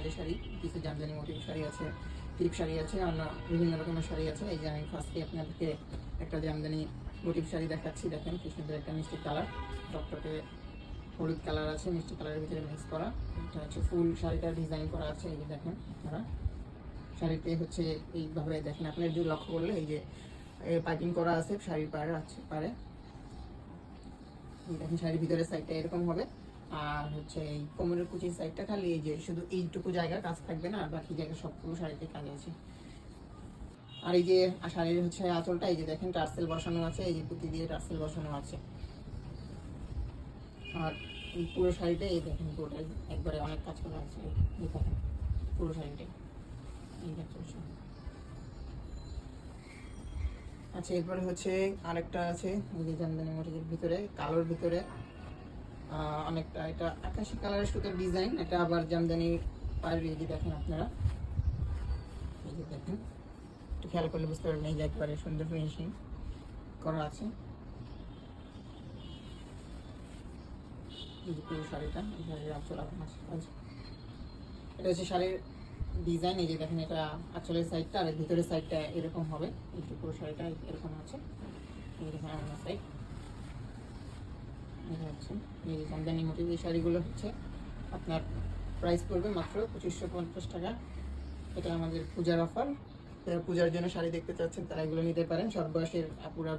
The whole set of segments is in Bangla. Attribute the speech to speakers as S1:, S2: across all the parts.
S1: কাজের শাড়ি, কিছু জামদানি মোটিভ শাড়ি আছে, ক্লিপ শাড়ি আছে, অন্য বিভিন্ন রকমের শাড়ি আছে। এই যে আমি ফার্স্টে আপনাদেরকে একটা জামদানি মোটিভ শাড়ি দেখাচ্ছি। দেখেন কি সুন্দর একটা মিষ্টি কালার, টকটকে হলুদ কালার আছে, মিষ্টি কালারের ভিতরে মিক্স করা। এটা হচ্ছে ফুল শাড়িটা ডিজাইন করা আছে। এই যে দেখেন আপনারা শাড়িতে হচ্ছে এইভাবে দেখেন, আপনি যদি লক্ষ্য করলে এই যে পাইপিং করা আছে শাড়ির পাড়ে আছে পাড়ে। দেখেন শাড়ির ভিতরের সাইডটা এরকম হবে, আর হচ্ছে এই কোমরের কুচির সাইডটা খালি এই যে শুধু এইটুকু জায়গা কাজ থাকবে না, আর বাকি জায়গা সবগুলো শাড়িতে কাজ আছে। আর এই যে শাড়ির হচ্ছে আঁচলটা এই যে দেখেন টার্সেল বসানো আছে, এই যে পুঁতি দিয়ে টার্সেল বসানো আছে। আর এই পুরো শাড়িটা এই দেখেন পুরোটাই একবারে অনেক কাজ করা আছে। এই দেখেন পুরো শাড়িটাই এই দেখছেন। আচ্ছা, এরপরে হচ্ছে আরেকটা আছে এই যে জামদানি মোটিভের ভিতরে কালোর ভিতরে অনেকটা, এটা আকাশি কালারের সুতোর ডিজাইন, এটা আবার জামদানি পাড়ের। এই যে দেখেন আপনারা, এই যে দেখেন একটু খেয়াল করলে বুঝতে পারবেন, এই যে একবারে সুন্দর ফিনিশিং করা আছে। এই যে পুরো শাড়িটা, এই শাড়ির আঁচল এটা হচ্ছে শাড়ির ডিজাইন। এই যে দেখেন এটা আঁচলের সাইডটা, আর ভিতরের সাইডটা এরকম হবে। এই যে পুরো শাড়িটা এরকম আছে। এই দেখেন আমার সাইড এটা হচ্ছে এই যে জামদানি মোটিভ। এই শাড়িগুলো হচ্ছে আপনার প্রাইস পড়বে মাত্র 2550 টাকা। এটা আমাদের পূজার অফার। যারা পূজার জন্য শাড়ি দেখতে চাচ্ছেন তারা এগুলো নিতে পারেন। সব বয়সের আপুরা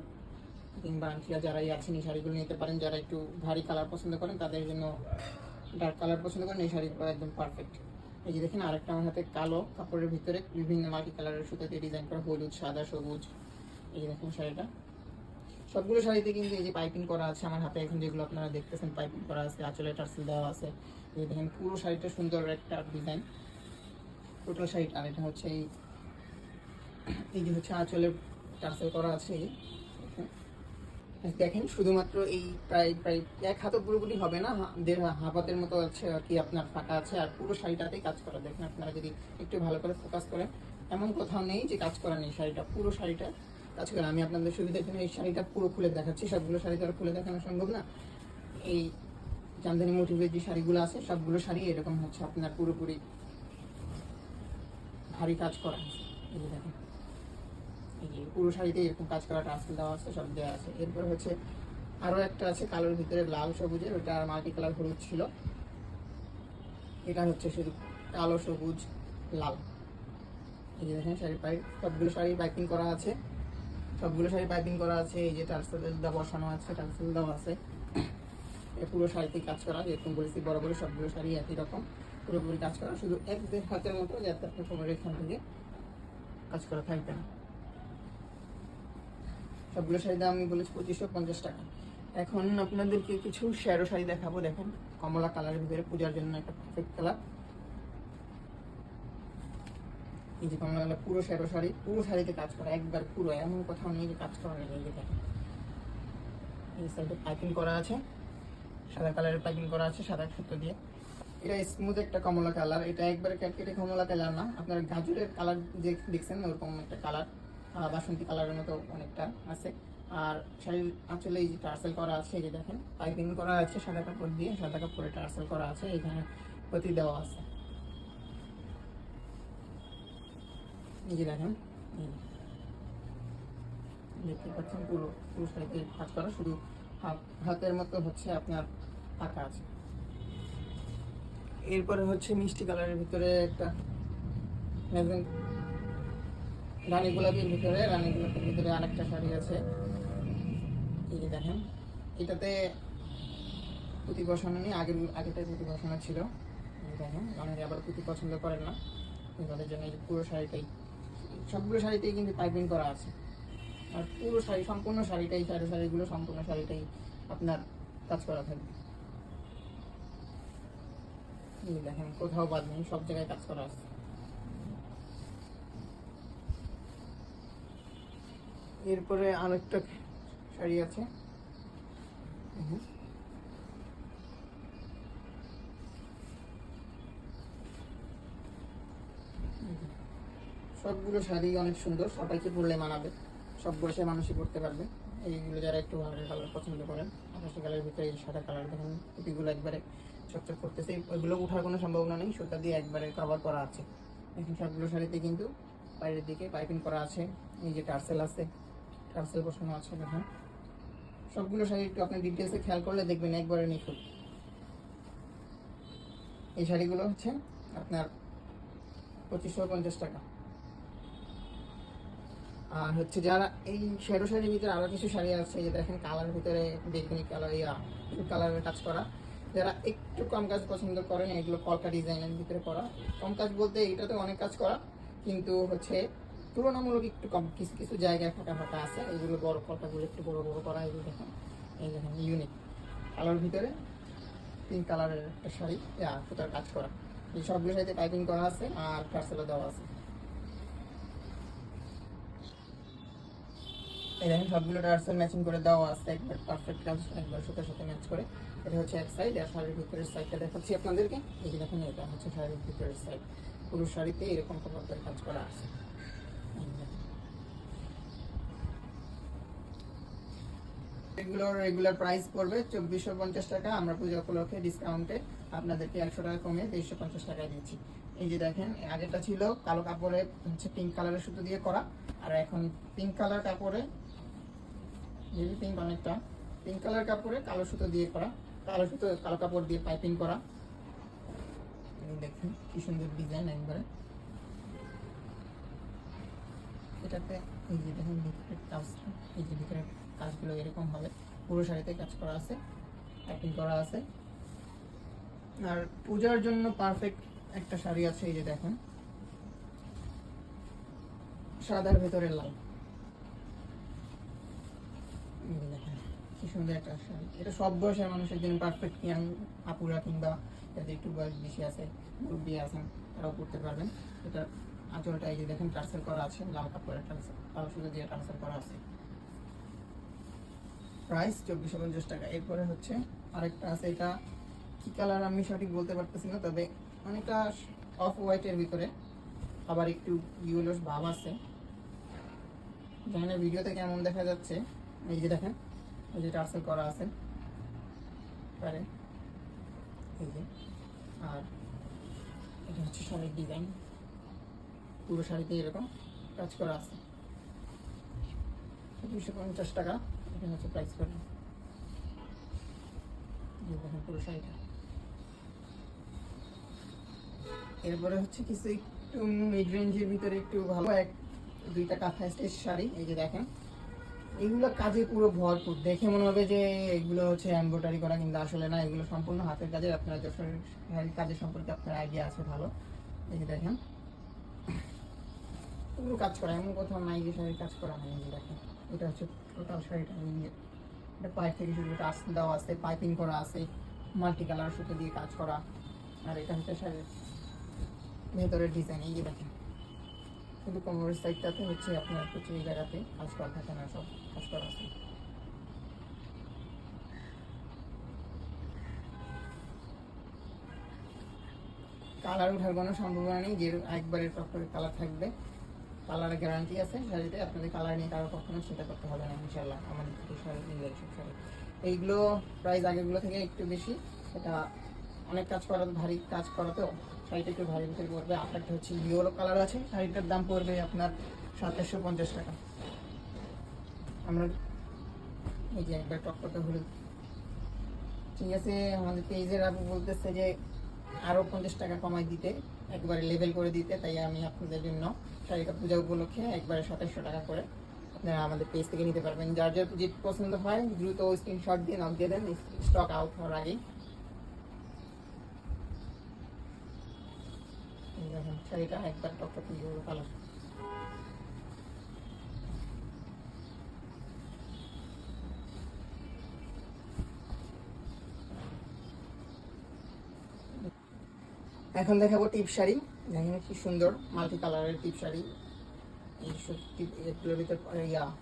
S1: কিংবা আন্টিরা যারাই আছেন এই শাড়িগুলো নিতে পারেন। যারা একটু ভারী কালার পছন্দ করেন তাদের জন্য, ডার্ক কালার পছন্দ করেন, এই শাড়িগুলো একদম পারফেক্ট। এই যে দেখেন আরেকটা আমার হাতে কালো কাপড়ের ভিতরে বিভিন্ন মাল্টি কালারের সুতাতে ডিজাইন করা, হলুদ, সাদা, সবুজ। এই যে দেখেন শাড়িটা, সবগুলো শাড়িতে কিন্তু এই যে পাইপিং করা আছে। আমার হাতে এখন যেগুলো আপনারা দেখতেছেন পাইপিং করা আছে, আঁচলে টার্সেল দেওয়া আছে। এই যে দেখেন পুরো শাড়িটা সুন্দর একটা ডিজাইন টোটাল শাড়িটা। আর এটা হচ্ছে এই যে হচ্ছে আঁচলে টার্সেল করা আছে। দেখেন শুধুমাত্র এই প্রায় প্রায় এক হাতও পুরোপুরি হবে না, দেড় হাফ হাতের মতো আছে আর কি আপনার ফাঁকা আছে। আর পুরো শাড়িটাতেই কাজ করা। দেখেন আপনারা যদি একটু ভালো করে ফোকাস করেন, এমন কোথাও নেই যে কাজ করা নেই। শাড়িটা পুরো শাড়িটা কাজ করে। আমি আপনাদের সুবিধার জন্য এই শাড়িটা পুরো খুলে দেখাচ্ছি, সবগুলো শাড়ি তো আর খুলে দেখানো সম্ভব না। এই জামদানি মোটিভের যে শাড়িগুলো আছে সবগুলো শাড়ি এরকম হচ্ছে আপনার পুরোপুরি ভারী কাজ করা আছে। এই যে দেখেন এই যে পুরো শাড়িতে এরকম কাজ করা, টার্সেল দেওয়া আছে, সব দেওয়া আছে। এরপর হচ্ছে আরও একটা আছে কালোর ভিতরে লাল সবুজের, ওটা মাল্টি কালার হলুদ ছিল। এটা হচ্ছে শুধু কালো সবুজ লাল। এই যে দেখেন শাড়ি সবগুলো শাড়ি পাইপিং করা আছে, সবগুলো শাড়ি পাইপিং করা আছে। এই যে টার্সেল দেওয়া বসানো আছে, টার্সেল দেওয়া আছে। পুরো শাড়িতেই কাজ করা, যেরকম বলেছি বরাবরই সবগুলো শাড়ি একই রকম পুরোপুরি কাজ করা, শুধু এক দেড় হাতের মতো যাতে আপনার কোমরের এখান থেকে কাজ করা থাকবে না। সবগুলো শাড়ির দাম আমি বলেছি 2550 টাকা। এখন আপনাদেরকে কিছু শ্যারো শাড়ি দেখাবো। দেখেন কমলা কালারের ভিতরে পূজার জন্য একটা পারফেক্ট কালার। এই যে কমলা কালার পুরো শ্যারো শাড়ি, পুরো শাড়িতে কাজ করা একবার পুরো, এমন কোথাও নেই যে কাজ করা নেই। এই যে দেখেন এই সাইডে পাইপিং করা আছে, সাদা কালারের পাইপিং করা আছে সাদা সুতো দিয়ে। এটা স্মুথ একটা কমলা কালার, এটা একবারে ক্যাটকেটে কমলা কালার না, আপনার গাজরের কালার যে দেখছেন ওরকম একটা কালার, বাসন্তী কালারের মতো অনেকটা আছে। আর শাড়ির আঁচলে এই যে টার্সেল করা আছে, এই যে দেখেন পাইপিং করা আছে সাদা কাপড় দিয়ে, সাদা কাপড়ে টার্সেল করা আছে, এখানে প্রতি দেওয়া আছে। এই যে দেখেন দেখতে পাচ্ছেন পুরো পুরো শাড়িতে কাজ করা, শুধু হাতের মতো হচ্ছে আপনার ফাঁকা আছে। এরপরে হচ্ছে মিষ্টি কালারের ভিতরে একটা রানী গোলাপের ভিতরে, রানী গোলাপের ভিতরে আরেকটা শাড়ি আছে। এই যে দেখেন এটাতে পুঁতি বসানো নেই, আগেটাই পুঁতি বসানো ছিল। দেখেন অনেকে আবার পুঁতি পছন্দ করেন না, তাদের জন্য এই পুরো শাড়িটাই, সবগুলো শাড়িতেই কিন্তু পাইপিং করা আছে। আর পুরো শাড়ি সম্পূর্ণ শাড়িটাই, শাড়িগুলো সম্পূর্ণ শাড়িটাই আপনার কাজ করা থাকবে। এই দেখেন কোথাও বাদ নেই, সব জায়গায় কাজ করা আছে। এরপরে আরেকটা শাড়ি আছে, সবগুলো শাড়ি অনেক সুন্দর, সবাইকে পরলে মানাবে, সব বয়সের মানুষই পরতে পারবে। এইগুলো যারা একটু হালকা কালার পছন্দ করেন, আকাশি কালারের ভিতরে এই সাদা কালার দেখেন, টুপিগুলো একবারে চকচক করতেছে, ওইগুলো উঠার কোনো সম্ভাবনা নেই, সুতা দিয়ে একবারে কভার করা আছে। এখন সবগুলো শাড়িতে কিন্তু বাইরের দিকে পাইপিং করা আছে, এই যে টার্সেল আছে, টার্সেল বসানো আছে। দেখুন সবগুলো শাড়ি একটু আপনি ডিটেলসে খেয়াল করলে দেখবেন একবারে নিখুঁত। এই শাড়িগুলো হচ্ছে আপনার 2550 টাকা। আর হচ্ছে যারা এই শ্যাডো শাড়ির ভিতরে আরও কিছু শাড়ি আছে, যে দেখেন কালারের ভিতরে বেগুনি কালার, কালারের কাজ করা, যারা একটু কম কাজ পছন্দ করেন, এগুলো কলকা ডিজাইনের ভিতরে করা। কম কাজ বলতে এটাতে অনেক কাজ করা, কিন্তু হচ্ছে তুলনামূলক একটু কম, কিছু কিছু জায়গায় ফাঁকা ফাঁকা আছে। এগুলো বড় কলকাগুলো একটু বড় বড় করা। এগুলো দেখেন, এই দেখেন ইউনিক কালার ভিতরে পিঙ্ক কালারের একটা শাড়ি, সুতার কাজ করা। এই সবগুলো শাড়িতে পাইপিং করা আছে আর টার্সেলও দেওয়া আছে। এই দেখেন সবগুলো টার্সেল ম্যাচিং করে দেওয়া আছে, একবার পারফেক্ট কাজ, একবার সুতার সাথে ম্যাচ করে। এটা হচ্ছে এক সাইড, আর শাড়ির ভিতরের সাইডটা দেখাচ্ছি আপনাদেরকে। এই যে দেখুন, এটা হচ্ছে শাড়ির ভিতরের সাইড, পুরো শাড়িতে এরকম করে কাজ করা আছে। এগুলোর রেগুলার প্রাইস পড়বে 2450 টাকা। আমরা পূজা উপলক্ষে ডিসকাউন্টে আপনাদেরকে 100 টাকা কমিয়ে 2350 টাকায় দিচ্ছি। এই যে দেখেন, আগেরটা ছিল কালো কাপড়ে হচ্ছে পিঙ্ক কালারের সুতো দিয়ে করা, আর এখন পিঙ্ক কালার কাপড়ে, বেবি পিঙ্ক অনেকটা, পিঙ্ক কালার কাপড়ে কালো সুতো দিয়ে করা, কালো সুতো কালো কাপড় দিয়ে পাইপিং করা। এই দেখেন কি সুন্দর ডিজাইন একবারে। এটাতে এই যে দেখেন ভিতরের কাজটা, এই যে ভিতরের কাজগুলো এরকম হবে, পুরো শাড়িতে কাজ করা আছে, প্যাকিং করা আছে। আর পূজার জন্য পারফেক্ট একটা শাড়ি আছে, এই যে দেখেন সাদার ভেতরে লাল। দেখেন কি সুন্দর একটা শাড়ি। এটা সব বয়সের মানুষের জন্য পারফেক্ট, ইয়াং আপুরা কিংবা যাদের একটু বয়স বেশি আছে, মুরব্বী আছেন, তারাও পড়তে পারবেন। এটা আঁচলটা এই যে দেখেন টার্সেল করা আছে, লাল কাপড়ের টার্সেল, কালো সুতো দিয়ে টার্সেল করা আছে। প্রাইস 2450 টাকা। এরপরে হচ্ছে আরেকটা আছে, এটা কি কালার আমি সঠিক বলতে পারতেছি না, তবে অনেকটা অফ হোয়াইটের ভিতরে, আবার একটু ইয়েলোস ভাব আছে। যেখানে ভিডিওতে কেমন দেখা যাচ্ছে, এই যে দেখেন এই যে টার্সেল করা আছে পারে, এই যে। আর এটা হচ্ছে শাড়ির ডিজাইন, পুরো শাড়িতে এরকম কাজ করা আছে। 250 টাকা এটা হচ্ছে প্রাইস করে। দেখেন পুরো শাড়িটা। এরপরে হচ্ছে কিছু একটু মিড রেঞ্জের ভিতরে একটু ভালো দুইটা কাঁথা স্টেজ শাড়ি, এই যে দেখেন এগুলো কাজে পুরো ভরপুর। দেখে মনে হবে যে এগুলো হচ্ছে এমব্রয়ডারি করা, কিন্তু আসলে না, এগুলো সম্পূর্ণ হাতের কাজে। আপনার যশোরের কাজের সম্পর্কে আপনার আইডিয়া আছে ভালো। এই যে দেখেন পুরো কাজ করা, এমন কোথাও নাই যে শাড়ির কাজ করা হয়। এই যে দেখেন এটা হচ্ছে টোটাল শাড়িটা, এটা পাইপ থেকে শুরু করে আসতে দেওয়া আছে, পাইপিং করা আছে, মাল্টি কালার সুতো দিয়ে কাজ করা। আর এটা হচ্ছে শাড়ির ভেতরের ডিজাইন, এই যে দেখেন কিন্তু কোমরের সাইডটাতে হচ্ছে আপনার হচ্ছে এই জায়গাতে কাজ করা থাকে না, সব কাজ করা আছে। কালার ওঠার কোনো সম্ভাবনা নেই, যে একবারের প্রপার কালার থাকবে, কালারের গ্যারান্টি আছে শাড়িতে। আপনাদের কালার নিয়ে কারো কখনো চিন্তা করতে হবে না ইনশাল্লাহ, আমাদের থেকে শাড়ি নিয়ে সব শাড়ি। এইগুলো প্রাইস আগেরগুলো থেকে একটু বেশি, এটা অনেক কাজ করা, ভারী কাজ করাতেও শাড়িটা একটু ভারী ভিতরে পড়বে। আর একটা হচ্ছে ইয়েলো কালার আছে, শাড়িটার দাম পড়বে আপনার 2750 টাকা। আমরা এই যে একবার টক করতে হলুদ, ঠিক আছে, আমাদের পেজের আপু বলতেছে যে আরও 50 টাকা কমাই দিতে, একবারে লেভেল করে দিতে, তাই আমি আপনাদের জন্য শাড়িটা পূজা উপলক্ষে একবারে 2700 টাকা করে আপনারা আমাদের পেজ থেকে নিতে পারবেন। যার যার যে পছন্দ হয় দ্রুত স্ক্রিনশট দিয়ে নক দিয়ে দেন, স্টক আউট হওয়ার আগেই। দেখেন শাড়িটা একবার টকটক কালার। এখন দেখাবো টিপ শাড়ি। দেখেন কি সুন্দর মাল্টি কালারের টিপ শাড়ি। এই এগুলোর ভিতরে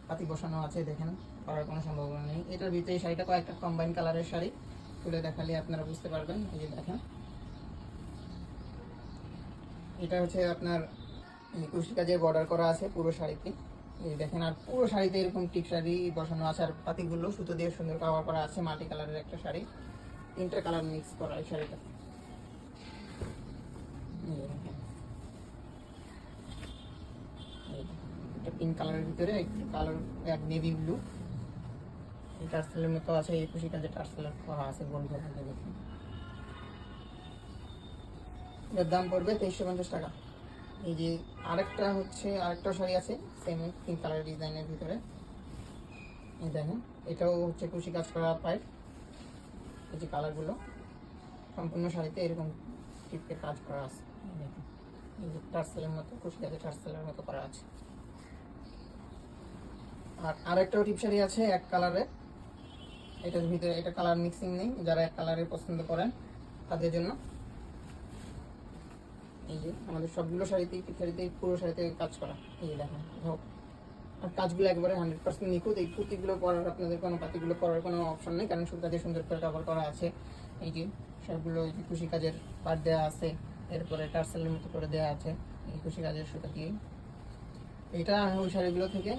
S1: পাতি বসানো আছে, দেখেন করার কোনো সম্ভাবনা নেই। এটার ভিতরে শাড়িটা কয়েকটা কম্বাইন কালারের শাড়ি, তুলে দেখালে আপনারা বুঝতে পারবেন। এই যে দেখেন এটা হচ্ছে আপনার কুশি কাজের বর্ডার করা আছে পুরো শাড়িতে, এই দেখেন। আর পুরো শাড়িতে এরকম টিপ শাড়ি বসানো আছে, আর পাতিগুলো সুতো দিয়ে সুন্দর কাভার করা আছে। মাল্টি কালারের একটা শাড়ি, তিনটা কালার মিক্স করা এই শাড়িটা। এটা পিঙ্ক কালারের ভিতরে একটু কালার এক নেভি ব্লু, এই টার্সেলের মতো আছে, এই খুশিটা যে টার্সেলের করা আছে গোল গোল দেখুন। এর দাম পড়বে 2350 টাকা। এই যে আরেকটা শাড়ি আছে সেম পিঙ্ক কালার ডিজাইনের ভিতরে, এই দেখেন এটাও হচ্ছে কুশি কাজ করা পাইপ। এই যে কালারগুলো সম্পূর্ণ শাড়িতে এরকম টিপের কাজ করা আছে, দেখুন এই যে টার্সেলের মতো কুশি কাজে টার্সেলের মতো করা আছে। আর আরেকটাও টিপ শাড়ি আছে এক কালারের, এটার ভিতরে এটা কালার মিক্সিং নেই, যারা এক কালারে পছন্দ করেন তাদের জন্য। এই যে আমাদের সবগুলো শাড়িতেই পুরো শাড়িতে কাজ করা, এই যে দেখেন। আর কাজগুলো একবারে 100% নিখুঁত। এই কুর্তিগুলো পরার আপনাদের কোনো পাতিগুলো পরার কোনো অপশন নেই, কারণ সুতাতে সুন্দর করে কভার করা আছে। এই যে সবগুলো এই যে কুশি কাজের পাট দেওয়া আছে, এরপরে টার্সেলের মতো করে দেওয়া আছে এই কুশি কাজের সুতা দিয়ে। এটা ওই শাড়িগুলো থেকে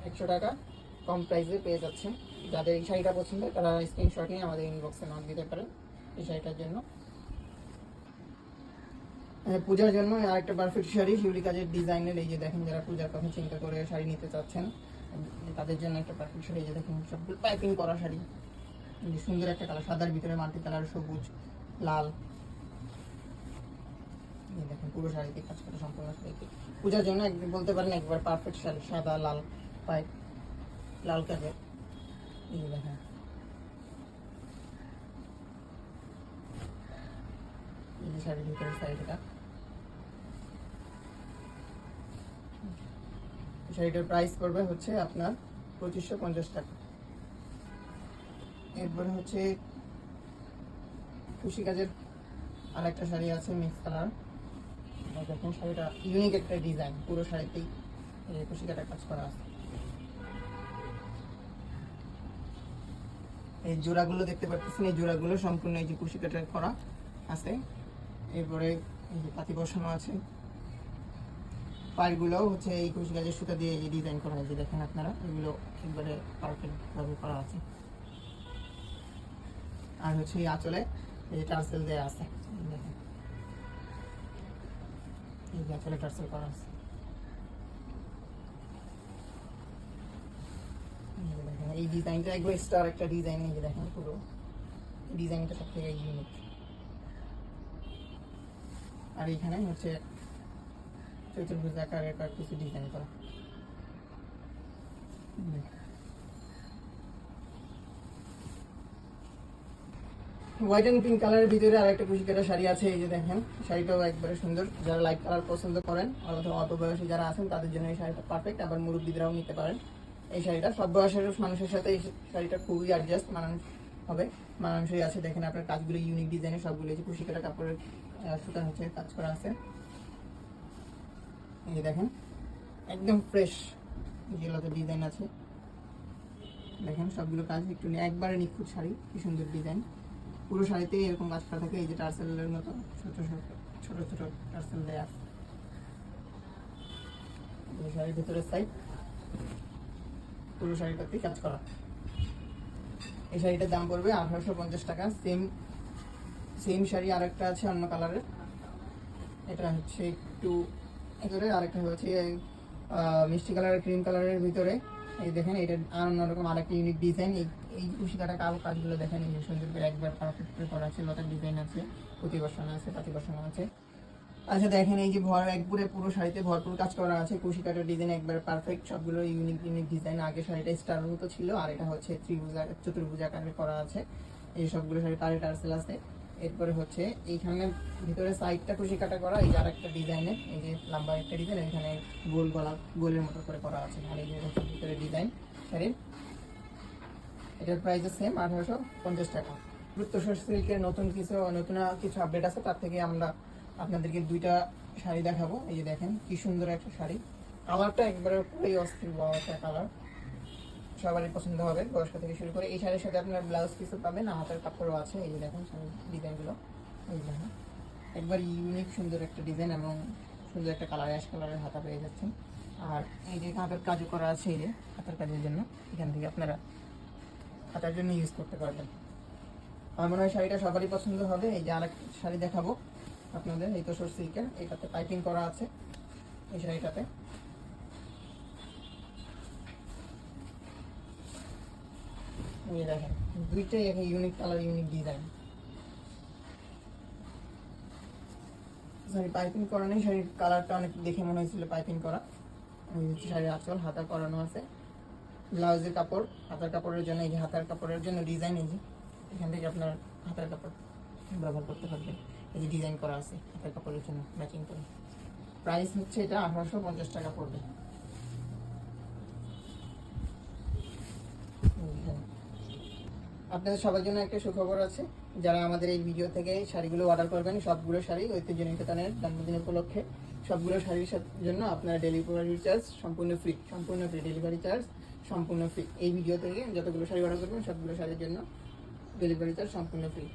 S1: 100 টাকা কম প্রাইসে পেয়ে যাচ্ছেন। যাদের এই শাড়িটা পছন্দ তারা স্ক্রিনশট নিয়ে আমাদের ইনবক্সে নক দিতে পারেন এই শাড়িটার জন্য। পূজার জন্য আরেকটা পারফেক্ট শাড়ি শিউলি কাজের ডিজাইনের, এই যে দেখেন যারা পূজার কথা চিন্তা করে শাড়ি নিতে চাচ্ছেন তাদের জন্য একটা পারফেক্ট শাড়ি। এই যে দেখেন সবগুলো পাইপিং করা শাড়ি, সুন্দর একটা কালার, সাদার ভিতরে মাল্টি কালার, সবুজ লাল। এই দেখেন পুরো শাড়িতে কাজ করে, সম্পূর্ণ শাড়িতে পূজার জন্য একদম বলতে পারেন একবার পারফেক্ট শাড়ি, সাদা লাল পাইপ লাল কাজের। এই দেখেন এই যে শাড়ির ভিতরে শাড়িটা, শাড়িটার প্রাইস পড়বে হচ্ছে আপনার 2550 টাকা। এরপরে হচ্ছে কুশি কাজের আরেকটা শাড়ি আছে মিক্স কালার, দেখেন শাড়িটা ইউনিক একটা ডিজাইন, পুরো শাড়িতেই কুশি কাটার কাজ করা আছে। এই জোড়াগুলো দেখতে পাচ্ছেন, এই জোড়াগুলো সম্পূর্ণ এই যে কুশি কাটার করা আছে। এরপরে এই যে পাতি বসানো আছে, পাড়গুলোও হচ্ছে এই কুশি কাজের সুতা দিয়ে এই ডিজাইন করা হয়েছে, দেখেন আপনারা এগুলো একবারে পারফেক্ট ভাবে করা আছে। আর হচ্ছে এই আঁচলে এই টার্সেল দেওয়া আছে, দেখেন এই যে আঁচলে টার্সেল করা আছে। এই ডিজাইনটা একবার স্টার একটা ডিজাইন, এই যে দেখেন পুরো ডিজাইনটা সব থেকে ইউনিক। আর এখানে হচ্ছে চতুর্ভুজ আকারের কিছু ডিজাইন করা। হোয়াইট অ্যান্ড পিঙ্ক কালারের ভিতরে আরেকটা কুশি কাটা শাড়ি আছে, এই যে দেখেন শাড়িটাও একবারে সুন্দর। যারা লাইট কালার পছন্দ করেন অথবা অল্প বয়সী যারা আছেন তাদের জন্য এই শাড়িটা পারফেক্ট। আবার মুরব্বীরাও নিতে পারেন এই শাড়িটা, সব বয়সের মানুষের সাথে এই শাড়িটা খুবই অ্যাডজাস্ট মানানসই আছে। দেখেন আপনার কাজগুলো ইউনিক ডিজাইনের, সবগুলো যে কুশি কাটা কাপড়ের সুতা হচ্ছে কাজ করা আছে। এই যে দেখেন একদম ফ্রেশ যেগুলোতে ডিজাইন আছে, দেখেন সবগুলো কাজ একটু একবারে নিখুঁত শাড়ি, কি সুন্দর ডিজাইন। পুরো শাড়িতে এরকম কাজ করা থাকে, এই যে টার্সেলের মতো ছোট ছোট টার্সেল দেয়া। এই শাড়ির ভিতরের সাইড পুরো শাড়িটাতেই কাজ করা। এই শাড়িটার দাম পড়বে 1850 টাকা। সেম শাড়ি আরেকটা আছে অন্য কালারের, এটা হচ্ছে একটু ভিতরে, আরেকটা হচ্ছে মিষ্টি কালারের ক্রিম কালারের ভিতরে। এই দেখেন এটা অন্যরকম আরেকটা ইউনিক ডিজাইন। এই কুশি কাটা কাজগুলো দেখেন এই সুন্দর করে একবার পারফেক্ট করে করা আছে, লতার ডিজাইন আছে, পুঁতি বসানো আছে, পাতি বসানো আছে। আচ্ছা দেখেন এই যে পুরো শাড়িতে ভরপুর কাজ করা আছে, কুশি কাটার ডিজাইন একবার পারফেক্ট, সবগুলো ইউনিক ডিজাইন। আগে শাড়িটা স্টার মতো ছিল, আর এটা হচ্ছে চতুর্ভুজ আকারে করা আছে। এই সবগুলো শাড়ি পাড়ে টার্সেল আছে। এরপরে হচ্ছে এইখানে ভিতরে সাইডটা কুশি কাটা করা, এই যে আরেকটা ডিজাইনের, এই যে লম্বা একটা ডিজাইন, এখানে গোলের মতো করে করা আছে। আর এই যে ভিতরে ডিজাইন শাড়ির, এটার প্রাইস সেম 1850 টাকা। রুত্তসর সিল্কের নতুন কিছু আপডেট আছে, তার থেকে আমরা আপনাদেরকে দুইটা শাড়ি দেখাবো। এই যে দেখেন কি সুন্দর একটা শাড়ি, কালারটা একবারে পুরোই অস্থির বড় একটা কালার, সবারই পছন্দ হবে বয়স্ক থেকে শুরু করে। এই শাড়ির সাথে আপনার ব্লাউজ পিসও পাবেন, হাতের কাপড়ও আছে। এই যে দেখেন শাড়ির ডিজাইনগুলো, এই দেখেন একবার ইউনিক সুন্দর একটা ডিজাইন এবং সুন্দর একটা কালার, অ্যাশ কালারের হাতা পেয়ে যাচ্ছেন। আর এই যে হাতের কাজও করা আছে, এই যে হাতের কাজের জন্য এখান থেকে আপনারা হাতার জন্য ইউজ করতে পারবেন। আমার মনে হয় শাড়িটা সবারই পছন্দ হবে। এই যে আরেক শাড়ি দেখাবো আপনাদের, এই তোসর সিল্কের, এটাতে পাইপিং করা আছে এই শাড়িটাতে। এই দেখেন দুইটাই এখন unique colour, unique design. Sorry piping করা নেই, শাড়ির কালারটা অনেক দেখে মনে হয়েছিল পাইপিং করা। এই হচ্ছে শাড়ির আঁচল, হাতা করানো আছে। ব্লাউজের কাপড়, হাতার কাপড়ের জন্য এই যে হাতার কাপড়ের জন্য ডিজাইন, এই যে এখান থেকে আপনার হাতার কাপড় ব্যবহার করতে পারবেন। এই যে ডিজাইন করা আছে হাতার কাপড়ের জন্য ম্যাচিং করে। প্রাইস হচ্ছে এটা 1850 টাকা পড়বে। আপনাদের সবার জন্য একটা সুখবর আছে, যারা আমাদের এই ভিডিও থেকে শাড়িগুলো অর্ডার করবেন, সবগুলো শাড়ি ঐতিহ্য নিকেতনের জন্মদিন উপলক্ষে সবগুলো শাড়ির জন্য আপনারা ডেলিভারি চার্জ সম্পূর্ণ ফ্রি, সম্পূর্ণ ফ্রি ডেলিভারি চার্জ সম্পূর্ণ ফ্রি। এই ভিডিও থেকে যতগুলো শাড়ি অর্ডার করবেন সবগুলো শাড়ির জন্য ডেলিভারি চার্জ সম্পূর্ণ ফ্রি।